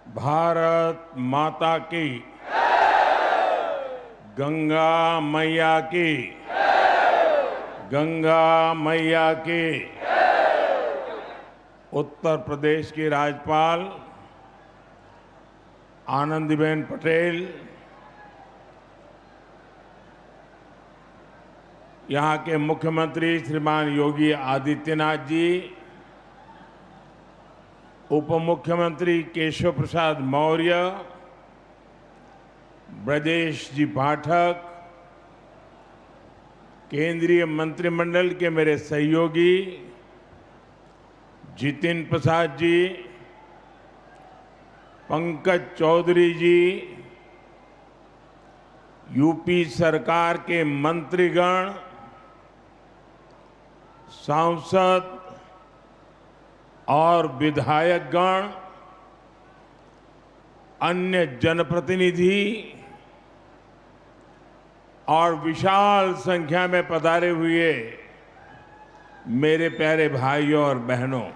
भारत माता की, गंगा मैया की, गंगा मैया की। उत्तर प्रदेश की राज्यपाल आनंदीबेन पटेल, यहाँ के मुख्यमंत्री श्रीमान योगी आदित्यनाथ जी, उप मुख्यमंत्री केशव प्रसाद मौर्य, ब्रजेश जी पाठक, केंद्रीय मंत्रिमंडल के मेरे सहयोगी जितिन प्रसाद जी, पंकज चौधरी जी, यूपी सरकार के मंत्रीगण, सांसद और विधायकगण, अन्य जनप्रतिनिधि और विशाल संख्या में पधारे हुए मेरे प्यारे भाइयों और बहनों,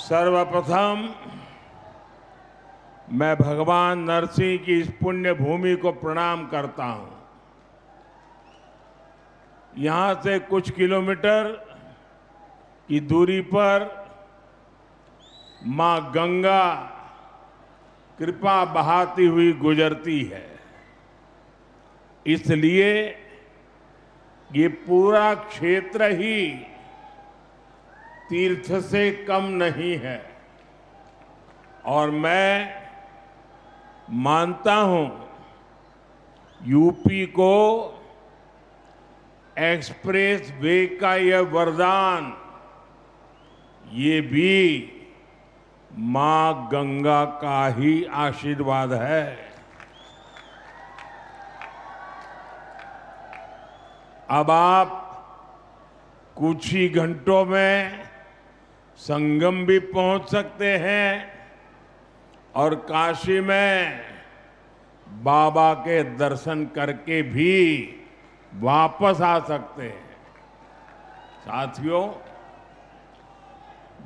सर्वप्रथम मैं भगवान नरसिंह की इस पुण्य भूमि को प्रणाम करता हूं। यहां से कुछ किलोमीटर की दूरी पर मां गंगा कृपा बहाती हुई गुजरती है, इसलिए ये पूरा क्षेत्र ही तीर्थ से कम नहीं है। और मैं मानता हूं यूपी को एक्सप्रेस वे का यह वरदान, ये भी मां गंगा का ही आशीर्वाद है। अब आप कुछ ही घंटों में संगम भी पहुंच सकते हैं और काशी में बाबा के दर्शन करके भी वापस आ सकते हैं। साथियों,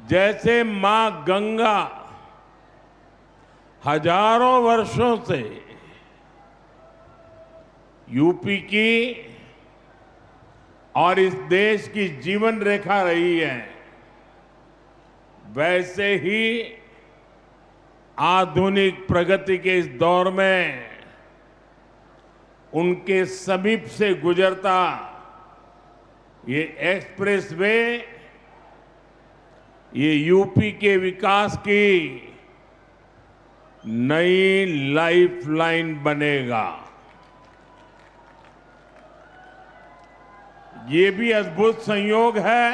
जैसे मां गंगा हजारों वर्षों से यूपी की और इस देश की जीवन रेखा रही है, वैसे ही आधुनिक प्रगति के इस दौर में उनके समीप से गुजरता ये एक्सप्रेसवे, ये यूपी के विकास की नई लाइफलाइन बनेगा। ये भी अद्भुत संयोग है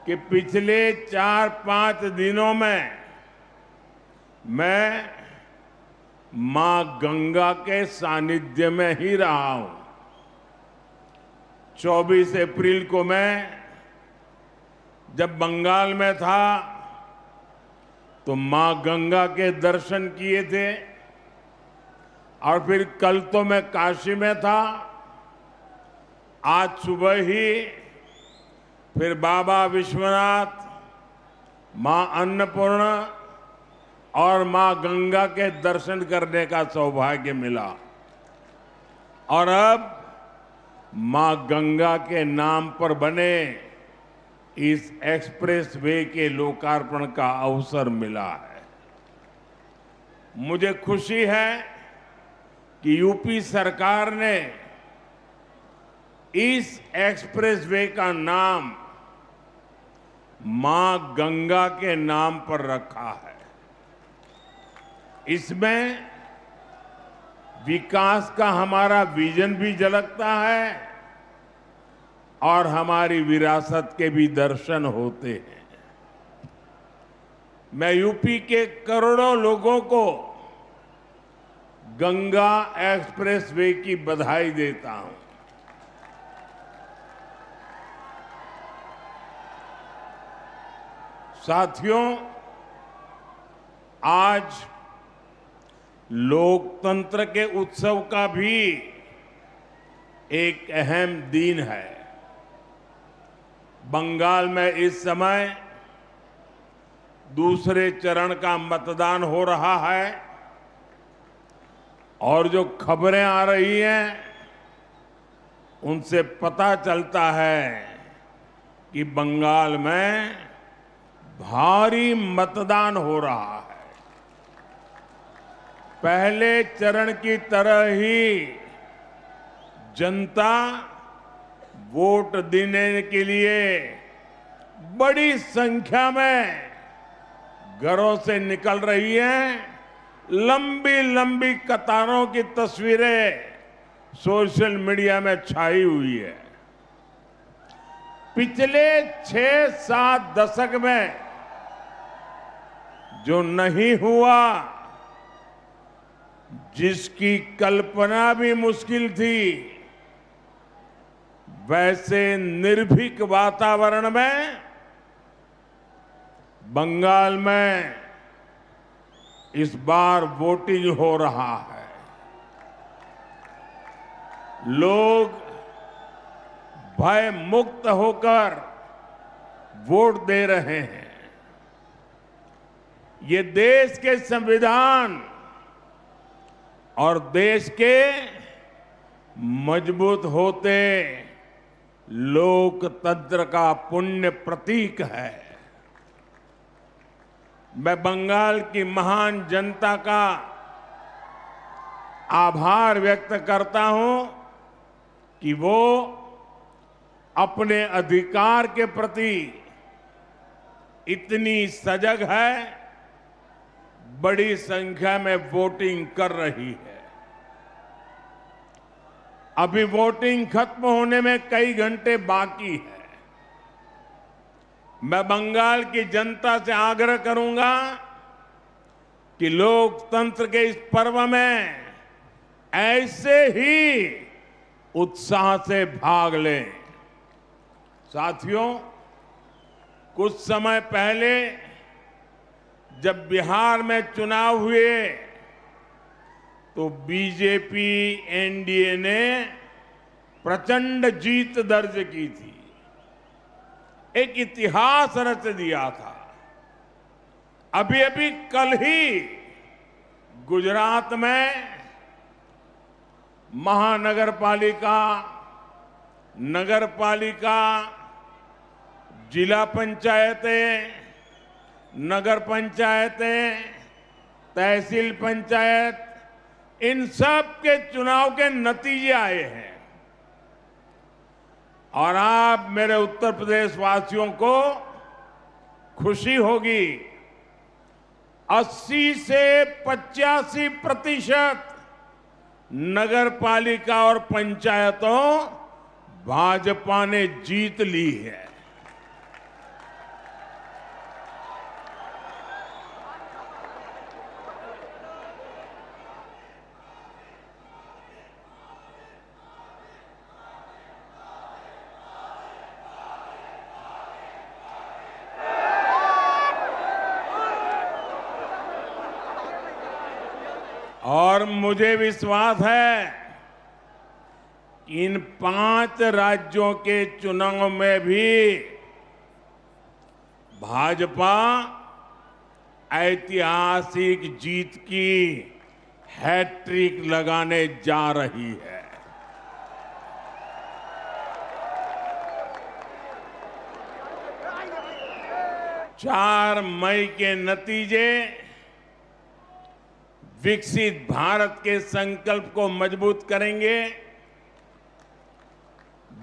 कि पिछले 4-5 दिनों में मैं मां गंगा के सानिध्य में ही रहा हूं। 24 अप्रैल को मैं जब बंगाल में था तो मां गंगा के दर्शन किए थे, और फिर कल तो मैं काशी में था। आज सुबह ही फिर बाबा विश्वनाथ, मां अन्नपूर्णा और मां गंगा के दर्शन करने का सौभाग्य मिला। और अब मां गंगा के नाम पर बने इस एक्सप्रेस वे के लोकार्पण का अवसर मिला है। मुझे खुशी है कि यूपी सरकार ने इस एक्सप्रेस वे का नाम मां गंगा के नाम पर रखा है। इसमें विकास का हमारा विजन भी झलकता है और हमारी विरासत के भी दर्शन होते हैं। मैं यूपी के करोड़ों लोगों को गंगा एक्सप्रेसवे की बधाई देता हूं। साथियों, आज लोकतंत्र के उत्सव का भी एक अहम दिन है। बंगाल में इस समय दूसरे चरण का मतदान हो रहा है और जो खबरें आ रही हैं उनसे पता चलता है कि बंगाल में भारी मतदान हो रहा है। पहले चरण की तरह ही जनता वोट देने के लिए बड़ी संख्या में घरों से निकल रही है। लंबी लंबी कतारों की तस्वीरें सोशल मीडिया में छाई हुई है। पिछले 6-7 दशक में जो नहीं हुआ, जिसकी कल्पना भी मुश्किल थी, वैसे निर्भीक वातावरण में बंगाल में इस बार वोटिंग हो रहा है। लोग भय मुक्त होकर वोट दे रहे हैं। ये देश के संविधान और देश के मजबूत होते लोकतंत्र का पुण्य प्रतीक है। मैं बंगाल की महान जनता का आभार व्यक्त करता हूं कि वो अपने अधिकार के प्रति इतनी सजग है, बड़ी संख्या में वोटिंग कर रही है। अभी वोटिंग खत्म होने में कई घंटे बाकी है। मैं बंगाल की जनता से आग्रह करूंगा कि लोकतंत्र के इस पर्व में ऐसे ही उत्साह से भाग लें। साथियों, कुछ समय पहले जब बिहार में चुनाव हुए तो बीजेपी एनडीए ने प्रचंड जीत दर्ज की थी, एक इतिहास रच दिया था। अभी अभी कल ही गुजरात में महानगर पालिका, नगर पालिका, जिला पंचायतें, नगर पंचायतें, तहसील पंचायत, इन सब के चुनाव के नतीजे आए हैं। और आप मेरे उत्तर प्रदेश वासियों को खुशी होगी, 80 से 85% नगर पालिका और पंचायतों भाजपा ने जीत ली है। और मुझे विश्वास है कि इन 5 राज्यों के चुनाव में भी भाजपा ऐतिहासिक जीत की हैट्रिक लगाने जा रही है। चार मई के नतीजे विकसित भारत के संकल्प को मजबूत करेंगे,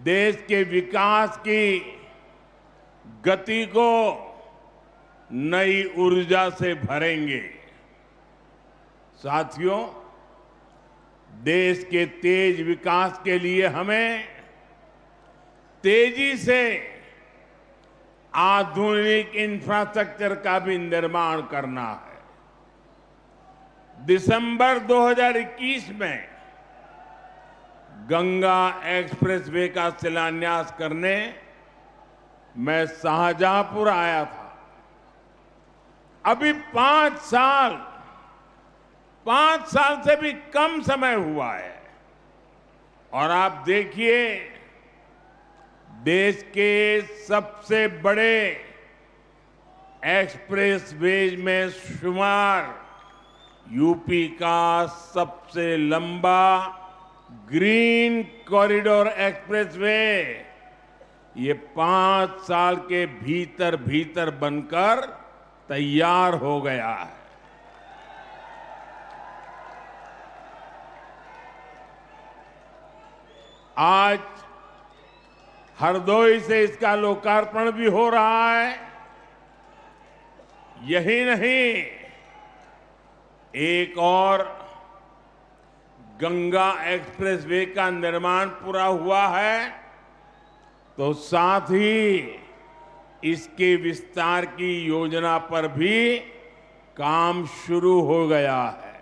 देश के विकास की गति को नई ऊर्जा से भरेंगे। साथियों, देश के तेज विकास के लिए हमें तेजी से आधुनिक इंफ्रास्ट्रक्चर का भी निर्माण करना है। दिसंबर 2021 में गंगा एक्सप्रेसवे का शिलान्यास करने मैं शाहजहांपुर आया था। अभी 5 साल से भी कम समय हुआ है और आप देखिए देश के सबसे बड़े एक्सप्रेसवेज में शुमार यूपी का सबसे लंबा ग्रीन कॉरिडोर एक्सप्रेसवे ये 5 साल के भीतर भीतर बनकर तैयार हो गया है। आज हरदोई से इसका लोकार्पण भी हो रहा है। यही नहीं, एक और गंगा एक्सप्रेसवे का निर्माण पूरा हुआ है, तो साथ ही इसके विस्तार की योजना पर भी काम शुरू हो गया है।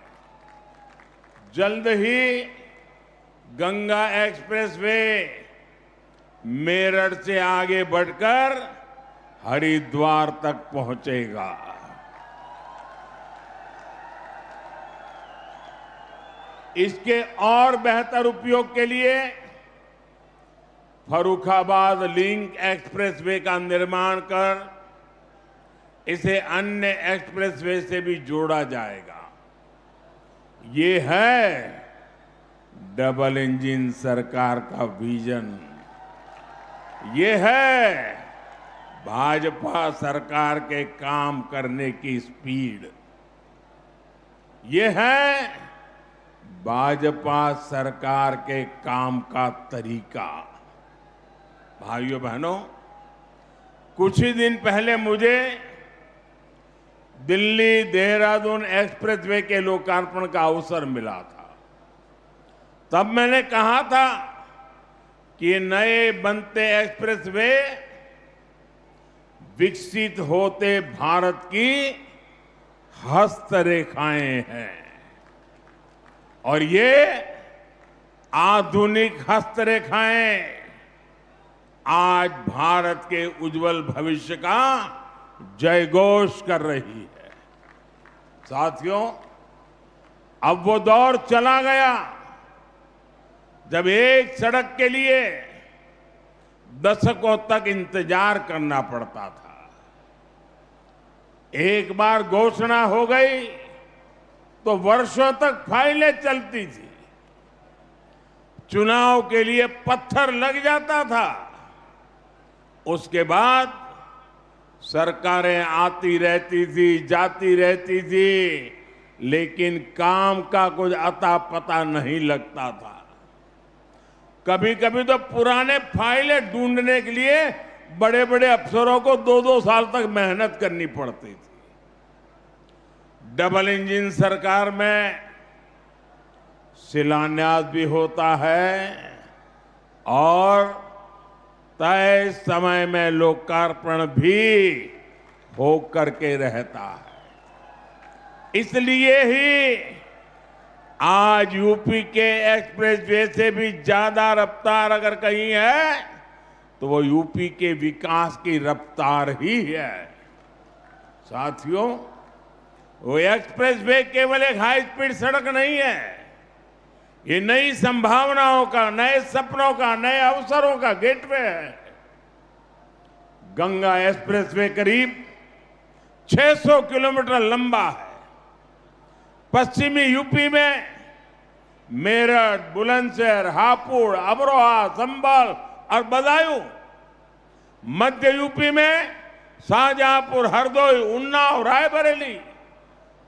जल्द ही गंगा एक्सप्रेसवे मेरठ से आगे बढ़कर हरिद्वार तक पहुंचेगा। इसके और बेहतर उपयोग के लिए फर्रुखाबाद लिंक एक्सप्रेसवे का निर्माण कर इसे अन्य एक्सप्रेसवे से भी जोड़ा जाएगा। ये है डबल इंजन सरकार का विजन। ये है भाजपा सरकार के काम करने की स्पीड। ये है भाजपा सरकार के काम का तरीका। भाइयों बहनों, कुछ ही दिन पहले मुझे दिल्ली देहरादून एक्सप्रेसवे के लोकार्पण का अवसर मिला था। तब मैंने कहा था कि नए बनते एक्सप्रेसवे विकसित होते भारत की हस्तरेखाएं हैं और ये आधुनिक हस्तरेखाएं आज भारत के उज्जवल भविष्य का जयघोष कर रही है। साथियों, अब वो दौर चला गया जब एक सड़क के लिए दशकों तक इंतजार करना पड़ता था। एक बार घोषणा हो गई तो वर्षों तक फाइलें चलती थी। चुनाव के लिए पत्थर लग जाता था। उसके बाद सरकारें आती रहती थी, जाती रहती थी, लेकिन काम का कुछ अता पता नहीं लगता था। कभी कभी तो पुराने फाइलें ढूंढने के लिए बड़े बड़े अफसरों को 2-2 साल तक मेहनत करनी पड़ती थी। डबल इंजन सरकार में शिलान्यास भी होता है और तय समय में लोकार्पण भी होकर के रहता है। इसलिए ही आज यूपी के एक्सप्रेसवे से भी ज्यादा रफ्तार अगर कहीं है तो वो यूपी के विकास की रफ्तार ही है। साथियों, वो एक्सप्रेसवे केवल एक हाई स्पीड सड़क नहीं है। ये नई संभावनाओं का, नए सपनों का, नए अवसरों का गेटवे है। गंगा एक्सप्रेसवे करीब 600 किलोमीटर लंबा है। पश्चिमी यूपी में मेरठ, बुलंदशहर, हापुड़, अमरोहा, संभल और बदायूं, मध्य यूपी में शाहजहांपुर, हरदोई, उन्नाव, रायबरेली,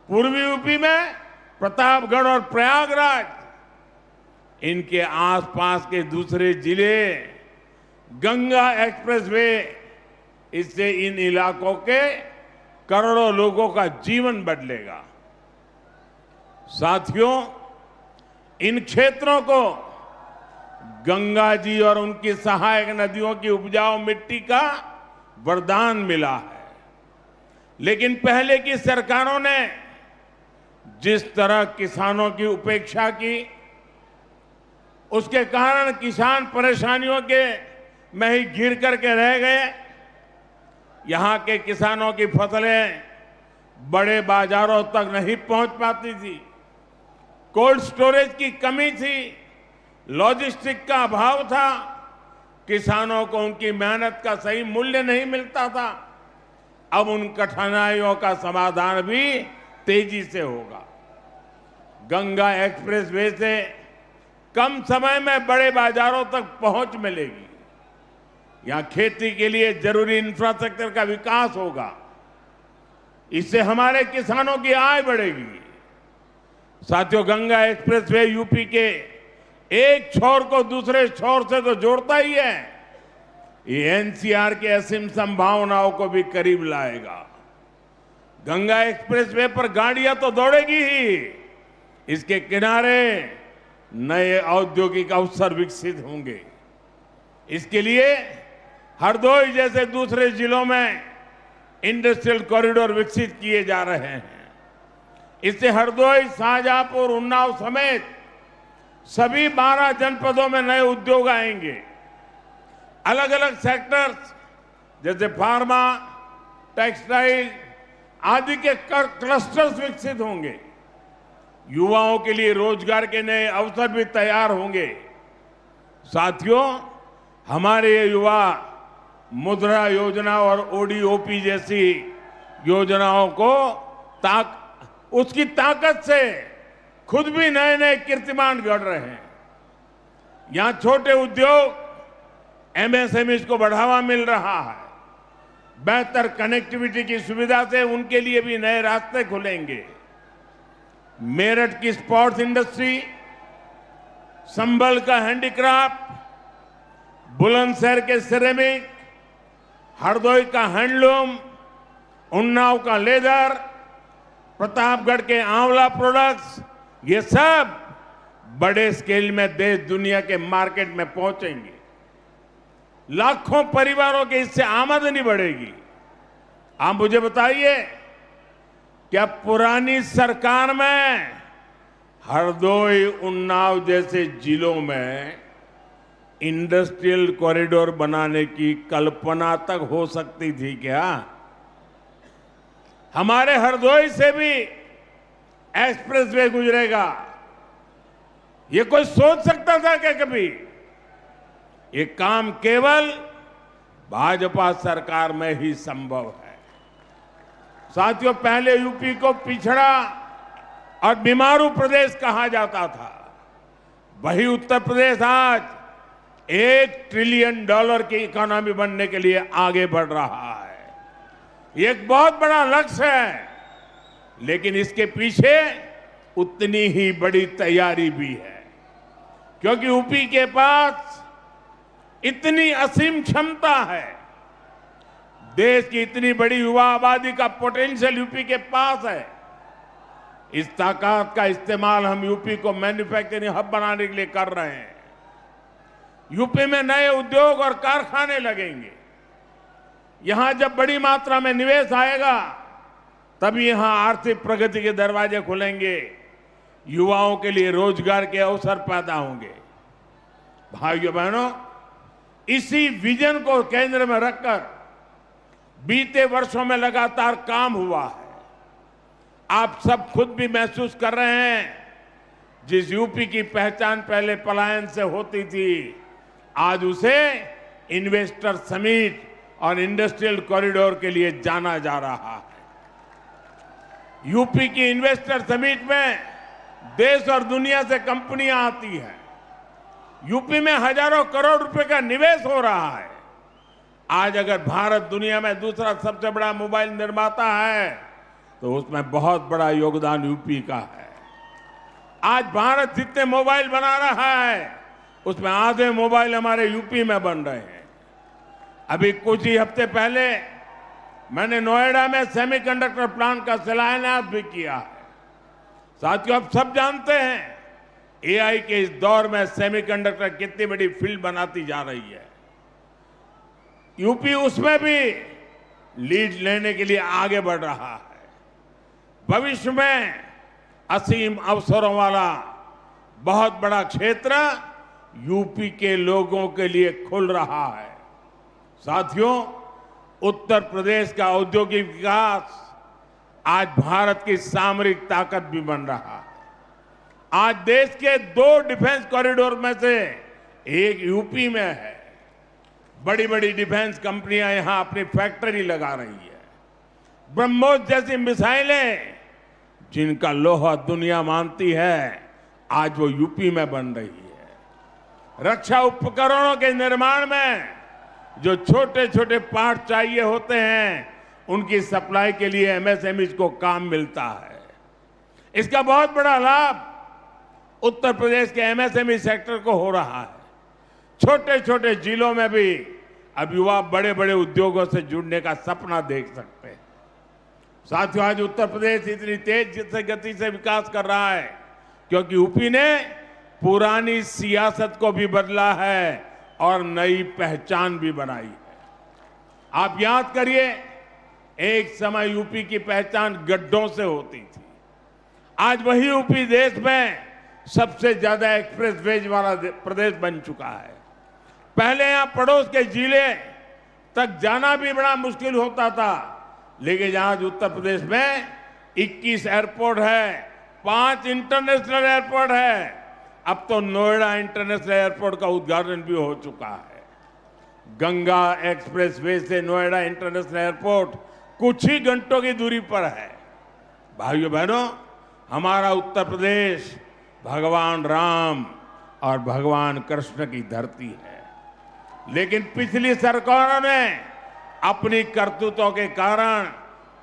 पूर्वी यूपी में प्रतापगढ़ और प्रयागराज, इनके आसपास के दूसरे जिले गंगा एक्सप्रेसवे, इससे इन इलाकों के करोड़ों लोगों का जीवन बदलेगा। साथियों, इन क्षेत्रों को गंगा जी और उनकी सहायक नदियों की उपजाऊ मिट्टी का वरदान मिला है। लेकिन पहले की सरकारों ने जिस तरह किसानों की उपेक्षा की, उसके कारण किसान परेशानियों के में ही घिर करके रह गए। यहां के किसानों की फसलें बड़े बाजारों तक नहीं पहुंच पाती थी। कोल्ड स्टोरेज की कमी थी, लॉजिस्टिक का अभाव था, किसानों को उनकी मेहनत का सही मूल्य नहीं मिलता था। अब उन कठिनाइयों का समाधान भी तेजी से होगा। गंगा एक्सप्रेसवे से कम समय में बड़े बाजारों तक पहुंच मिलेगी। यहां खेती के लिए जरूरी इंफ्रास्ट्रक्चर का विकास होगा। इससे हमारे किसानों की आय बढ़ेगी। साथियों, गंगा एक्सप्रेसवे यूपी के एक छोर को दूसरे छोर से तो जोड़ता ही है, ये एनसीआर की असीम संभावनाओं को भी करीब लाएगा। गंगा एक्सप्रेसवे पर गाड़ियां तो दौड़ेगी ही, इसके किनारे नए औद्योगिक अवसर विकसित होंगे। इसके लिए हरदोई जैसे दूसरे जिलों में इंडस्ट्रियल कॉरिडोर विकसित किए जा रहे हैं। इससे हरदोई, शाहजहांपुर, उन्नाव समेत सभी 12 जनपदों में नए उद्योग आएंगे। अलग अलग सेक्टर्स जैसे फार्मा, टेक्सटाइल आदि के क्लस्टर्स विकसित होंगे। युवाओं के लिए रोजगार के नए अवसर भी तैयार होंगे। साथियों, हमारे ये युवा मुद्रा योजना और ओडीओपी जैसी योजनाओं को उसकी ताकत से खुद भी नए नए कीर्तिमान गढ़ रहे हैं। यहां छोटे उद्योग, एमएसएमईज को बढ़ावा मिल रहा है। बेहतर कनेक्टिविटी की सुविधा से उनके लिए भी नए रास्ते खुलेंगे। मेरठ की स्पोर्ट्स इंडस्ट्री, संभल का हैंडीक्राफ्ट, बुलंदशहर के सिरेमिक, हरदोई का हैंडलूम, उन्नाव का लेदर, प्रतापगढ़ के आंवला प्रोडक्ट्स, ये सब बड़े स्केल में देश दुनिया के मार्केट में पहुंचेंगे। लाखों परिवारों के इससे आमदनी बढ़ेगी। आप मुझे बताइए, क्या पुरानी सरकार में हरदोई, उन्नाव जैसे जिलों में इंडस्ट्रियल कॉरिडोर बनाने की कल्पना तक हो सकती थी क्या? हमारे हरदोई से भी एक्सप्रेसवे गुजरेगा, ये कोई सोच सकता था क्या कभी? ये काम केवल भाजपा सरकार में ही संभव है। साथियों, पहले यूपी को पिछड़ा और बीमारू प्रदेश कहा जाता था, वही उत्तर प्रदेश आज $1 ट्रिलियन की इकोनॉमी बनने के लिए आगे बढ़ रहा है। ये एक बहुत बड़ा लक्ष्य है, लेकिन इसके पीछे उतनी ही बड़ी तैयारी भी है, क्योंकि यूपी के पास इतनी असीम क्षमता है। देश की इतनी बड़ी युवा आबादी का पोटेंशियल यूपी के पास है। इस ताकत का इस्तेमाल हम यूपी को मैन्युफैक्चरिंग हब बनाने के लिए कर रहे हैं। यूपी में नए उद्योग और कारखाने लगेंगे। यहां जब बड़ी मात्रा में निवेश आएगा, तभी यहां आर्थिक प्रगति के दरवाजे खुलेंगे, युवाओं के लिए रोजगार के अवसर पैदा होंगे। भाइयों बहनों, इसी विजन को केंद्र में रखकर बीते वर्षों में लगातार काम हुआ है। आप सब खुद भी महसूस कर रहे हैं, जिस यूपी की पहचान पहले पलायन से होती थी, आज उसे इन्वेस्टर समिट और इंडस्ट्रियल कॉरिडोर के लिए जाना जा रहा है। यूपी की इन्वेस्टर समिट में देश और दुनिया से कंपनियां आती हैं। यूपी में हजारों करोड़ रुपए का निवेश हो रहा है। आज अगर भारत दुनिया में दूसरा सबसे बड़ा मोबाइल निर्माता है, तो उसमें बहुत बड़ा योगदान यूपी का है। आज भारत जितने मोबाइल बना रहा है, उसमें आधे मोबाइल हमारे यूपी में बन रहे हैं। अभी कुछ ही हफ्ते पहले मैंने नोएडा में सेमीकंडक्टर प्लांट का शिलान्यास भी किया है। साथियों, आप सब जानते हैं, एआई के इस दौर में सेमीकंडक्टर कितनी बड़ी फील्ड बनाती जा रही है। यूपी उसमें भी लीड लेने के लिए आगे बढ़ रहा है। भविष्य में असीम अवसरों वाला बहुत बड़ा क्षेत्र यूपी के लोगों के लिए खुल रहा है। साथियों, उत्तर प्रदेश का औद्योगिक विकास आज भारत की सामरिक ताकत भी बन रहा है। आज देश के 2 डिफेंस कॉरिडोर में से एक यूपी में है। बड़ी बड़ी डिफेंस कंपनियां यहां अपनी फैक्ट्री लगा रही है। ब्रह्मोस जैसी मिसाइलें जिनका लोहा दुनिया मानती है, आज वो यूपी में बन रही है। रक्षा उपकरणों के निर्माण में जो छोटे छोटे पार्ट चाहिए होते हैं, उनकी सप्लाई के लिए एमएसएमई को काम मिलता है। इसका बहुत बड़ा लाभ उत्तर प्रदेश के एमएसएमई सेक्टर को हो रहा है। छोटे छोटे जिलों में भी अब युवा बड़े बड़े उद्योगों से जुड़ने का सपना देख सकते हैं। साथियों, आज उत्तर प्रदेश इतनी तेज गति से विकास कर रहा है क्योंकि यूपी ने पुरानी सियासत को भी बदला है और नई पहचान भी बनाई है। आप याद करिए, एक समय यूपी की पहचान गड्ढों से होती थी। आज वही यूपी देश में सबसे ज्यादा एक्सप्रेसवेज वाला प्रदेश बन चुका है। पहले यहां पड़ोस के जिले तक जाना भी बड़ा मुश्किल होता था, लेकिन आज उत्तर प्रदेश में 21 एयरपोर्ट है, 5 इंटरनेशनल एयरपोर्ट है। अब तो नोएडा इंटरनेशनल एयरपोर्ट का उद्घाटन भी हो चुका है। गंगा एक्सप्रेसवे से नोएडा इंटरनेशनल एयरपोर्ट कुछ ही घंटों की दूरी पर है। भाइयों बहनों, हमारा उत्तर प्रदेश भगवान राम और भगवान कृष्ण की धरती है, लेकिन पिछली सरकारों ने अपनी करतूतों के कारण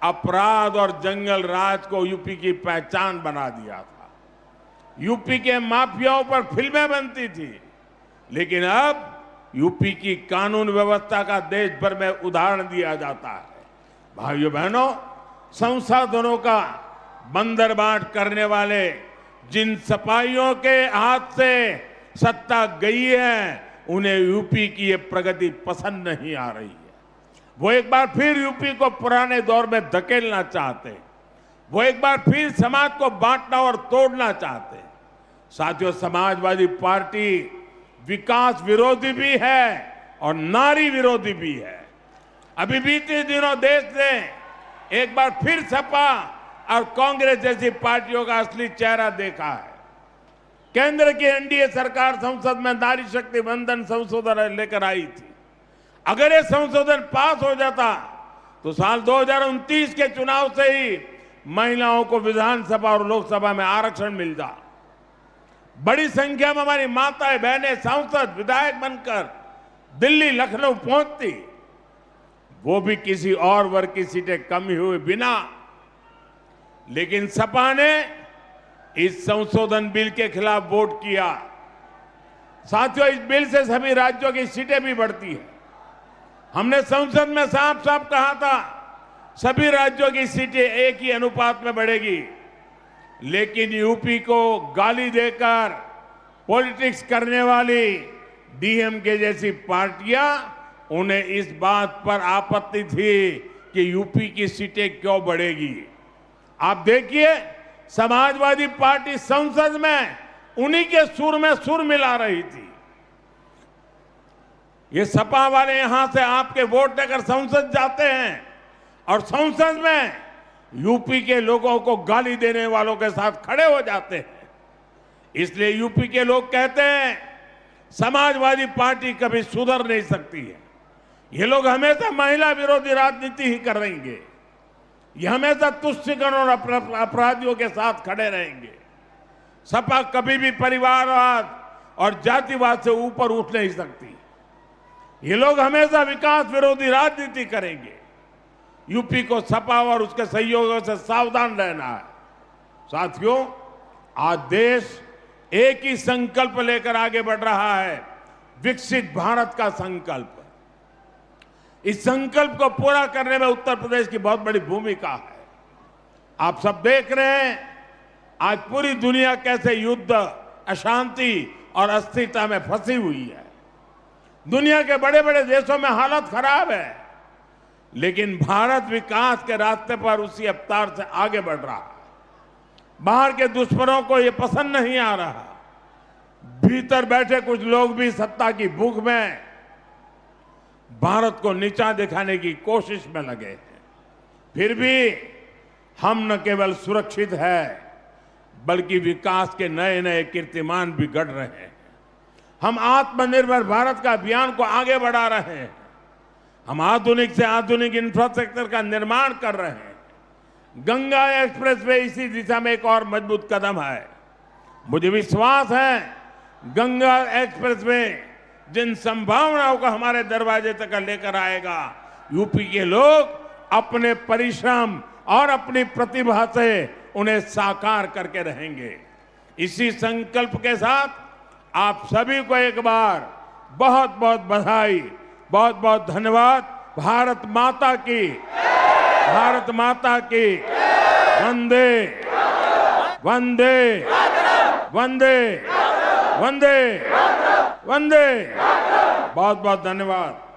अपराध और जंगल राज को यूपी की पहचान बना दिया था। यूपी के माफियाओं पर फिल्में बनती थी, लेकिन अब यूपी की कानून व्यवस्था का देश भर में उदाहरण दिया जाता है। भाइयों बहनों, संसाधनों का बंदरबाट करने वाले जिन सपाहियों के हाथ से सत्ता गई है, उन्हें यूपी की ये प्रगति पसंद नहीं आ रही है। वो एक बार फिर यूपी को पुराने दौर में धकेलना चाहते हैं। वो एक बार फिर समाज को बांटना और तोड़ना चाहते हैं। साथियों, समाजवादी पार्टी विकास विरोधी भी है और नारी विरोधी भी है। अभी बीते दिनों देश ने एक बार फिर सपा और कांग्रेस जैसी पार्टियों का असली चेहरा देखा है। केंद्र की एनडीए सरकार संसद में नारी शक्ति वंदन संशोधन लेकर आई थी। अगर ये संशोधन पास हो जाता तो साल 2029 के चुनाव से ही महिलाओं को विधानसभा और लोकसभा में आरक्षण मिल जा। बड़ी संख्या में हमारी माताएं बहनें सांसद विधायक बनकर दिल्ली लखनऊ पहुंचती, वो भी किसी और वर्ग की सीटें कम हुए बिना। लेकिन सपा ने इस संशोधन बिल के खिलाफ वोट किया। साथियों, इस बिल से सभी राज्यों की सीटें भी बढ़ती है। हमने संसद में साफ साफ कहा था, सभी राज्यों की सीटें एक ही अनुपात में बढ़ेगी। लेकिन यूपी को गाली देकर पॉलिटिक्स करने वाली डीएमके जैसी पार्टियां, उन्हें इस बात पर आपत्ति थी कि यूपी की सीटें क्यों बढ़ेगी। आप देखिए, समाजवादी पार्टी संसद में उन्हीं के सुर में सुर मिला रही थी। ये सपा वाले यहां से आपके वोट लेकर संसद जाते हैं और संसद में यूपी के लोगों को गाली देने वालों के साथ खड़े हो जाते हैं। इसलिए यूपी के लोग कहते हैं, समाजवादी पार्टी कभी सुधर नहीं सकती है। ये लोग हमेशा महिला विरोधी राजनीति ही करेंगे। ये हमेशा तुष्टिकरण और अपराधियों के साथ खड़े रहेंगे। सपा कभी भी परिवारवाद और जातिवाद से ऊपर उठ नहीं सकती। ये लोग हमेशा विकास विरोधी राजनीति करेंगे। यूपी को सपा और उसके सहयोगियों से सावधान रहना है। साथियों, आज देश एक ही संकल्प लेकर आगे बढ़ रहा है, विकसित भारत का संकल्प। इस संकल्प को पूरा करने में उत्तर प्रदेश की बहुत बड़ी भूमिका है। आप सब देख रहे हैं, आज पूरी दुनिया कैसे युद्ध, अशांति और अस्थिरता में फंसी हुई है। दुनिया के बड़े बड़े देशों में हालत खराब है, लेकिन भारत विकास के रास्ते पर उसी रफ्तार से आगे बढ़ रहा है। बाहर के दुश्मनों को यह पसंद नहीं आ रहा। भीतर बैठे कुछ लोग भी सत्ता की भूख में भारत को नीचा दिखाने की कोशिश में लगे हैं। फिर भी हम न केवल सुरक्षित है, बल्कि विकास के नए नए कीर्तिमान भी गढ़ रहे हैं। हम आत्मनिर्भर भारत का अभियान को आगे बढ़ा रहे हैं। हम आधुनिक से आधुनिक इंफ्रास्ट्रक्चर का निर्माण कर रहे हैं। गंगा एक्सप्रेसवे इसी दिशा में एक और मजबूत कदम है। मुझे विश्वास है गंगा एक्सप्रेसवे जिन संभावनाओं को हमारे दरवाजे तक लेकर आएगा, यूपी के लोग अपने परिश्रम और अपनी प्रतिभा से उन्हें साकार करके रहेंगे। इसी संकल्प के साथ आप सभी को एक बार बहुत बहुत बधाई, बहुत बहुत धन्यवाद। भारत माता की, भारत माता की। वंदे वंदे वंदे वंदे वंदे। बहुत बहुत धन्यवाद।